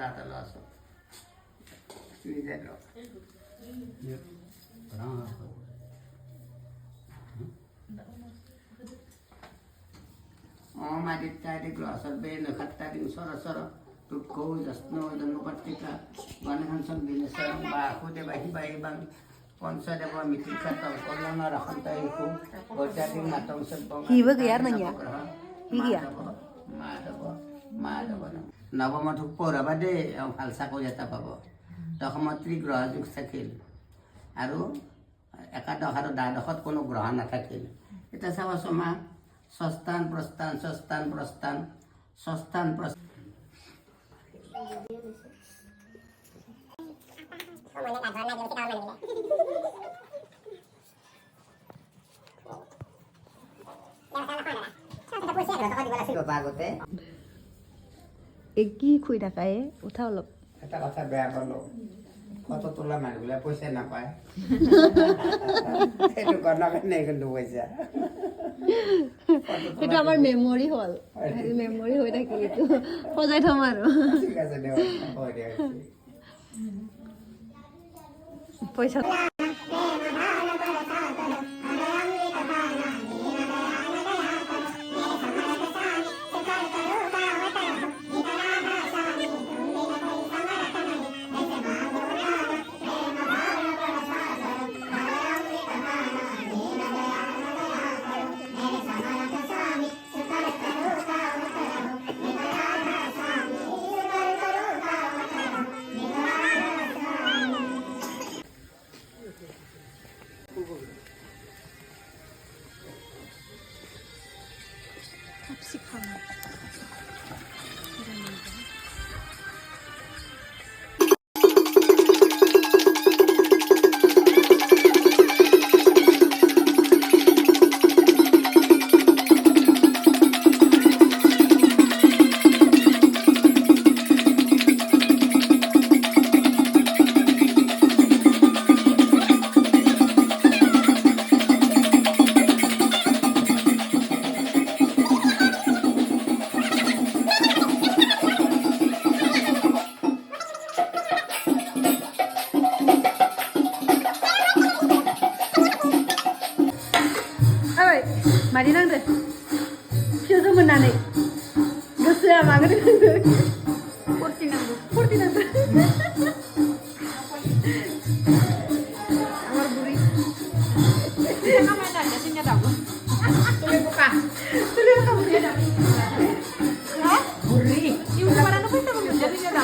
Rata lasso. Squeeze Oh, madit tadi glosor be nakat tadi soro-soro tutko jasno dan nupatika wanahan sang binasa ba aku de bahi bahi bang konsa de ba mitik kata kolona rakhan tai ko bojadi matong sebong hiwa gayar nang ya hiya madabo নবম পঢ়া বাদে ভাল চাকৰি এটা পাব দশমত ত্ৰিগ্ৰহ যুগ থাকিল আৰু একাদশ আৰু দ্বাদশত কোনো গ্ৰহ নাথাকিল এতিয়া চাবাচোন মা ষষ্ঠান প্ৰস্থান ষষ্ঠান প্ৰস্থান ষষ্ঠান প্ৰস্থান আগতে কি খুই থাকায়ে উঠা অলপ এটা কথা বেয়া পালো কত তোলা মানুহবিলাক পইচা নাপায় সেইটো কাৰণে নাই কিন্তু পইচা এটা আমাৰ মেমৰি হল মেমৰি হৈ থাকে এইটো সজাই থম আৰু ঠিক আছে দেও হৈ দিয়া পইচা मादि नांदो फिउजो मोननानै गोसोआ मागो फुरथि नांदो